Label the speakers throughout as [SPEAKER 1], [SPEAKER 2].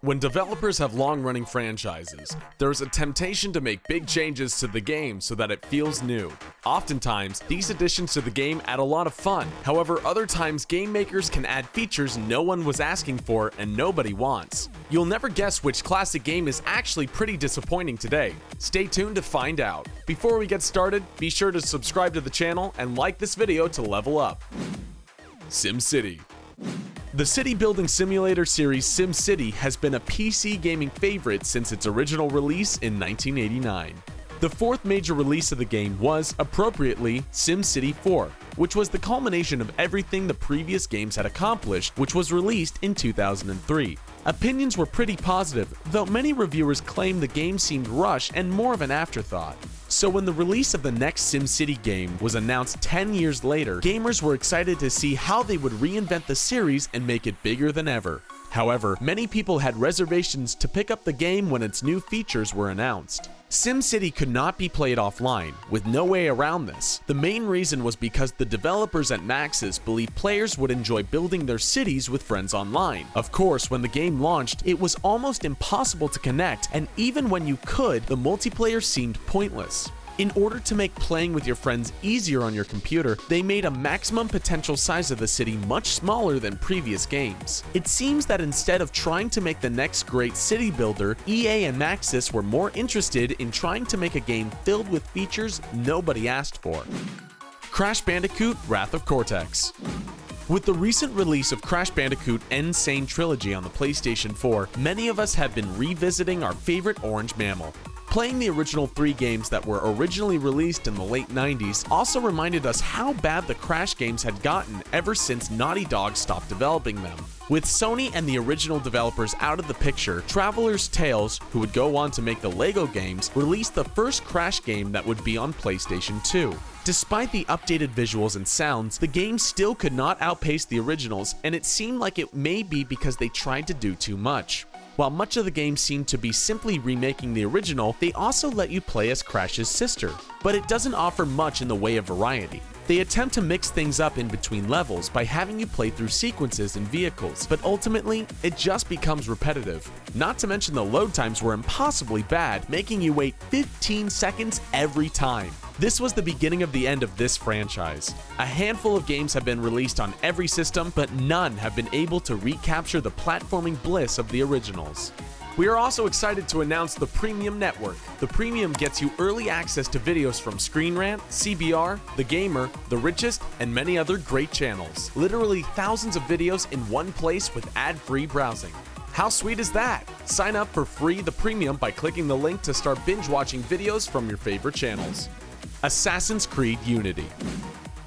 [SPEAKER 1] When developers have long-running franchises, there's a temptation to make big changes to the game so that it feels new. Oftentimes, these additions to the game add a lot of fun. However, other times game makers can add features no one was asking for and nobody wants. You'll never guess which classic game is actually pretty disappointing today. Stay tuned to find out. Before we get started, be sure to subscribe to the channel and like this video to level up. SimCity. The city-building simulator series SimCity has been a PC gaming favorite since its original release in 1989. The fourth major release of the game was, appropriately, SimCity 4, which was the culmination of everything the previous games had accomplished, which was released in 2003. Opinions were pretty positive, though many reviewers claimed the game seemed rushed and more of an afterthought. So when the release of the next SimCity game was announced 10 years later, gamers were excited to see how they would reinvent the series and make it bigger than ever. However, many people had reservations to pick up the game when its new features were announced. SimCity could not be played offline, with no way around this. The main reason was because the developers at Maxis believed players would enjoy building their cities with friends online. Of course, when the game launched, it was almost impossible to connect, and even when you could, the multiplayer seemed pointless. In order to make playing with your friends easier on your computer, they made a maximum potential size of the city much smaller than previous games. It seems that instead of trying to make the next great city builder, EA and Maxis were more interested in trying to make a game filled with features nobody asked for. Crash Bandicoot Wrath of Cortex. With the recent release of Crash Bandicoot N. Sane Trilogy on the PlayStation 4, many of us have been revisiting our favorite orange mammal. Playing the original 3 games that were originally released in the late 90s also reminded us how bad the Crash games had gotten ever since Naughty Dog stopped developing them. With Sony and the original developers out of the picture, Traveler's Tales, who would go on to make the LEGO games, released the first Crash game that would be on PlayStation 2. Despite the updated visuals and sounds, the game still could not outpace the originals, and it seemed like it may be because they tried to do too much. While much of the game seemed to be simply remaking the original, they also let you play as Crash's sister, but it doesn't offer much in the way of variety. They attempt to mix things up in between levels by having you play through sequences and vehicles, but ultimately, it just becomes repetitive. Not to mention the load times were impossibly bad, making you wait 15 seconds every time. This was the beginning of the end of this franchise. A handful of games have been released on every system, but none have been able to recapture the platforming bliss of the originals. We are also excited to announce the Premium Network. The Premium gets you early access to videos from Screen Rant, CBR, The Gamer, The Richest, and many other great channels. Literally thousands of videos in one place with ad-free browsing. How sweet is that? Sign up for free the Premium by clicking the link to start binge-watching videos from your favorite channels. Assassin's Creed Unity.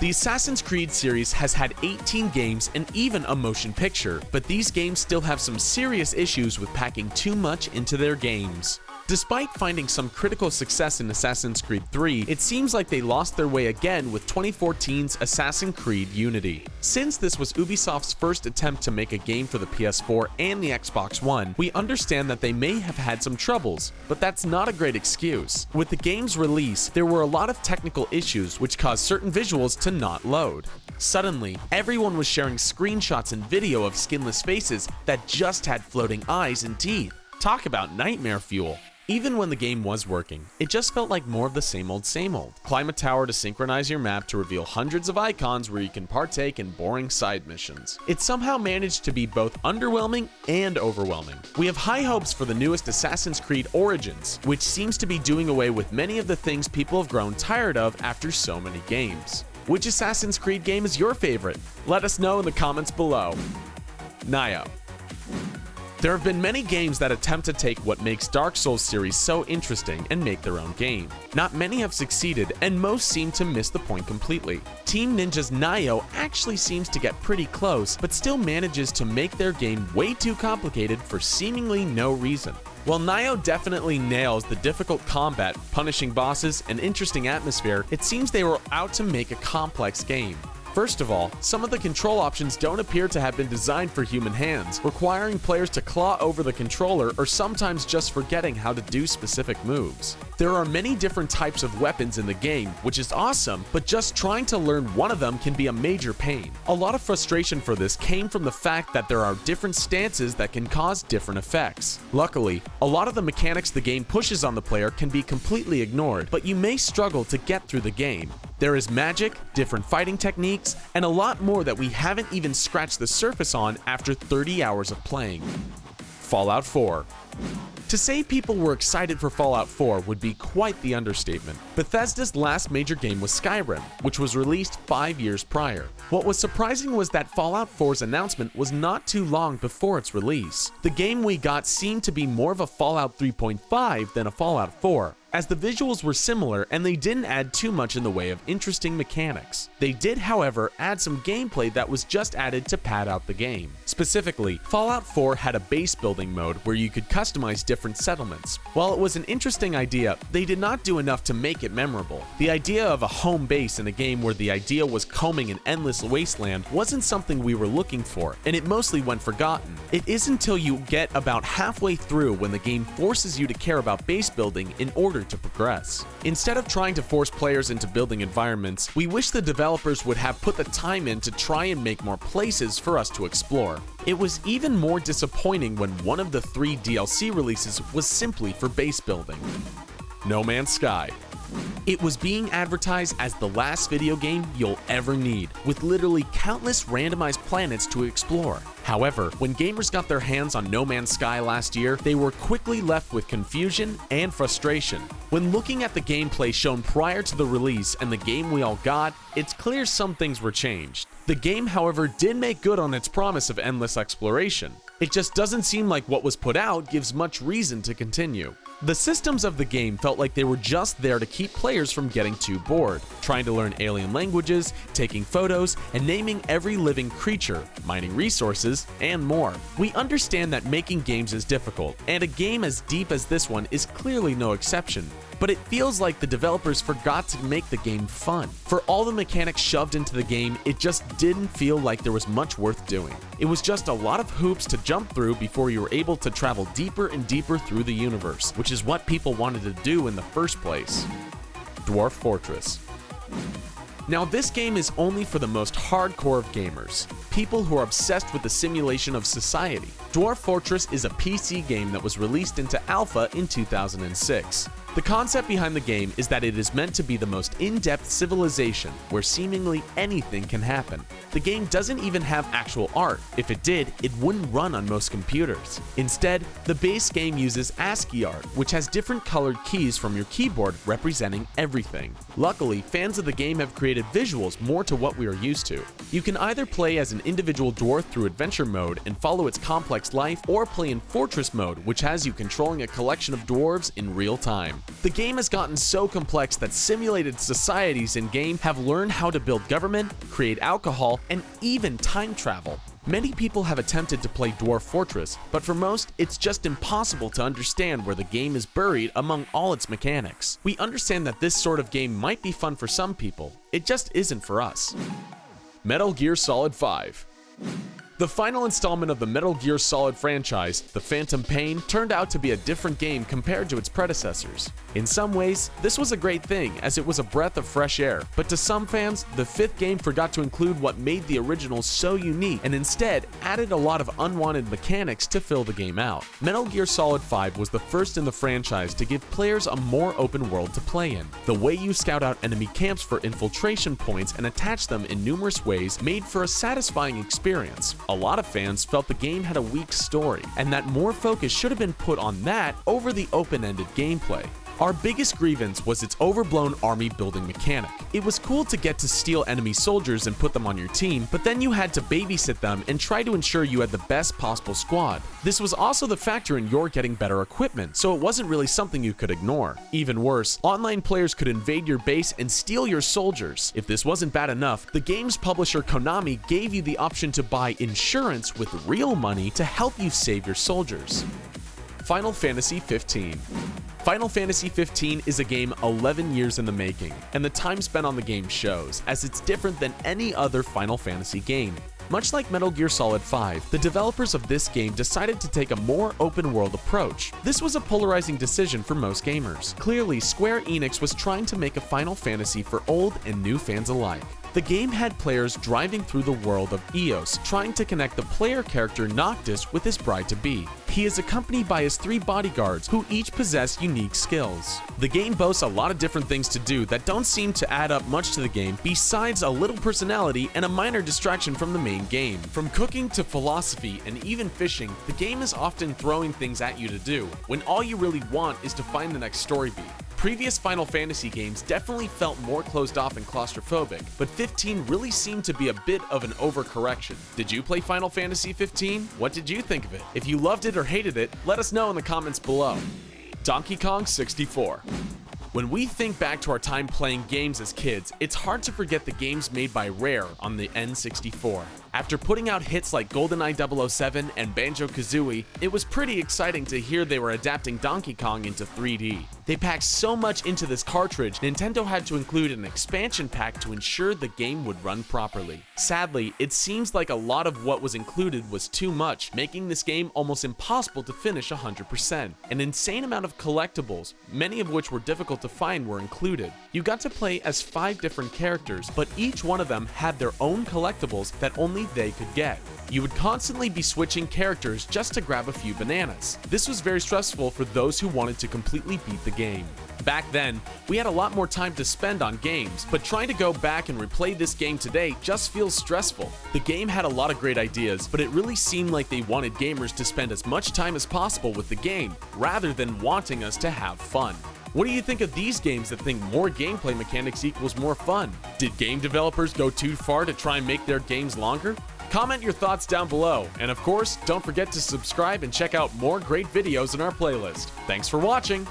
[SPEAKER 1] The Assassin's Creed series has had 18 games and even a motion picture, but these games still have some serious issues with packing too much into their games. Despite finding some critical success in Assassin's Creed 3, it seems like they lost their way again with 2014's Assassin's Creed Unity. Since this was Ubisoft's first attempt to make a game for the PS4 and the Xbox One, we understand that they may have had some troubles, but that's not a great excuse. With the game's release, there were a lot of technical issues which caused certain visuals to not load. Suddenly, everyone was sharing screenshots and video of skinless faces that just had floating eyes and teeth. Talk about nightmare fuel. Even when the game was working, it just felt like more of the same old same old. Climb a tower to synchronize your map to reveal hundreds of icons where you can partake in boring side missions. It somehow managed to be both underwhelming and overwhelming. We have high hopes for the newest Assassin's Creed Origins, which seems to be doing away with many of the things people have grown tired of after so many games. Which Assassin's Creed game is your favorite? Let us know in the comments below. Nioh. There have been many games that attempt to take what makes Dark Souls series so interesting and make their own game. Not many have succeeded, and most seem to miss the point completely. Team Ninja's Nioh actually seems to get pretty close, but still manages to make their game way too complicated for seemingly no reason. While Nioh definitely nails the difficult combat, punishing bosses, and interesting atmosphere, it seems they were out to make a complex game. First of all, some of the control options don't appear to have been designed for human hands, requiring players to claw over the controller or sometimes just forgetting how to do specific moves. There are many different types of weapons in the game, which is awesome, but just trying to learn one of them can be a major pain. A lot of frustration for this came from the fact that there are different stances that can cause different effects. Luckily, a lot of the mechanics the game pushes on the player can be completely ignored, but you may struggle to get through the game. There is magic, different fighting techniques, and a lot more that we haven't even scratched the surface on after 30 hours of playing. Fallout 4. To say people were excited for Fallout 4 would be quite the understatement. Bethesda's last major game was Skyrim, which was released 5 years prior. What was surprising was that Fallout 4's announcement was not too long before its release. The game we got seemed to be more of a Fallout 3.5 than a Fallout 4, as the visuals were similar and they didn't add too much in the way of interesting mechanics. They did, however, add some gameplay that was just added to pad out the game. Specifically, Fallout 4 had a base building mode where you could customize different settlements. While it was an interesting idea, they did not do enough to make it memorable. The idea of a home base in a game where the idea was combing an endless wasteland wasn't something we were looking for, and it mostly went forgotten. It isn't until you get about halfway through when the game forces you to care about base building in order to progress. Instead of trying to force players into building environments, we wish the developers would have put the time in to try and make more places for us to explore. It was even more disappointing when one of the 3 DLC releases was simply for base building. No Man's Sky. It was being advertised as the last video game you'll ever need, with literally countless randomized planets to explore. However, when gamers got their hands on No Man's Sky last year, they were quickly left with confusion and frustration. When looking at the gameplay shown prior to the release and the game we all got, it's clear some things were changed. The game, however, did make good on its promise of endless exploration. It just doesn't seem like what was put out gives much reason to continue. The systems of the game felt like they were just there to keep players from getting too bored, trying to learn alien languages, taking photos, and naming every living creature, mining resources, and more. We understand that making games is difficult, and a game as deep as this one is clearly no exception. But it feels like the developers forgot to make the game fun. For all the mechanics shoved into the game, it just didn't feel like there was much worth doing. It was just a lot of hoops to jump through before you were able to travel deeper and deeper through the universe, which is what people wanted to do in the first place. Dwarf Fortress. Now, this game is only for the most hardcore of gamers, people who are obsessed with the simulation of society. Dwarf Fortress is a PC game that was released into alpha in 2006. The concept behind the game is that it is meant to be the most in-depth civilization where seemingly anything can happen. The game doesn't even have actual art. If it did, it wouldn't run on most computers. Instead, the base game uses ASCII art, which has different colored keys from your keyboard representing everything. Luckily, fans of the game have created visuals more to what we are used to. You can either play as an individual dwarf through adventure mode and follow its complex life, or play in fortress mode, which has you controlling a collection of dwarves in real time. The game has gotten so complex that simulated societies in-game have learned how to build government, create alcohol, and even time travel. Many people have attempted to play Dwarf Fortress, but for most, it's just impossible to understand where the game is buried among all its mechanics. We understand that this sort of game might be fun for some people, it just isn't for us. Metal Gear Solid 5. The final installment of the Metal Gear Solid franchise, The Phantom Pain, turned out to be a different game compared to its predecessors. In some ways, this was a great thing, as it was a breath of fresh air, but to some fans, the 5th game forgot to include what made the original so unique, and instead added a lot of unwanted mechanics to fill the game out. Metal Gear Solid 5 was the first in the franchise to give players a more open world to play in. The way you scout out enemy camps for infiltration points and attach them in numerous ways made for a satisfying experience. A lot of fans felt the game had a weak story, and that more focus should have been put on that over the open-ended gameplay. Our biggest grievance was its overblown army building mechanic. It was cool to get to steal enemy soldiers and put them on your team, but then you had to babysit them and try to ensure you had the best possible squad. This was also the factor in your getting better equipment, so it wasn't really something you could ignore. Even worse, online players could invade your base and steal your soldiers. If this wasn't bad enough, the game's publisher Konami gave you the option to buy insurance with real money to help you save your soldiers. Final Fantasy 15. Final Fantasy 15 is a game 11 years in the making, and the time spent on the game shows, as it's different than any other Final Fantasy game. Much like Metal Gear Solid 5, the developers of this game decided to take a more open-world approach. This was a polarizing decision for most gamers. Clearly, Square Enix was trying to make a Final Fantasy for old and new fans alike. The game had players driving through the world of Eos, trying to connect the player character Noctis with his bride-to-be. He is accompanied by his 3 bodyguards, who each possess unique skills. The game boasts a lot of different things to do that don't seem to add up much to the game, besides a little personality and a minor distraction from the main game. From cooking to philosophy and even fishing, the game is often throwing things at you to do, when all you really want is to find the next story beat. Previous Final Fantasy games definitely felt more closed off and claustrophobic, but 15 really seemed to be a bit of an overcorrection. Did you play Final Fantasy 15? What did you think of it? If you loved it or hated it, let us know in the comments below. Donkey Kong 64. When we think back to our time playing games as kids, it's hard to forget the games made by Rare on the N64. After putting out hits like GoldenEye 007 and Banjo-Kazooie, it was pretty exciting to hear they were adapting Donkey Kong into 3D. They packed so much into this cartridge, Nintendo had to include an expansion pack to ensure the game would run properly. Sadly, it seems like a lot of what was included was too much, making this game almost impossible to finish 100%. An insane amount of collectibles, many of which were difficult to find, were included. You got to play as 5 different characters, but each one of them had their own collectibles that only they could get. You would constantly be switching characters just to grab a few bananas. This was very stressful for those who wanted to completely beat the game. Back then, we had a lot more time to spend on games, but trying to go back and replay this game today just feels stressful. The game had a lot of great ideas, but it really seemed like they wanted gamers to spend as much time as possible with the game, rather than wanting us to have fun. What do you think of these games that think more gameplay mechanics equals more fun? Did game developers go too far to try and make their games longer? Comment your thoughts down below, and of course, don't forget to subscribe and check out more great videos in our playlist. Thanks for watching!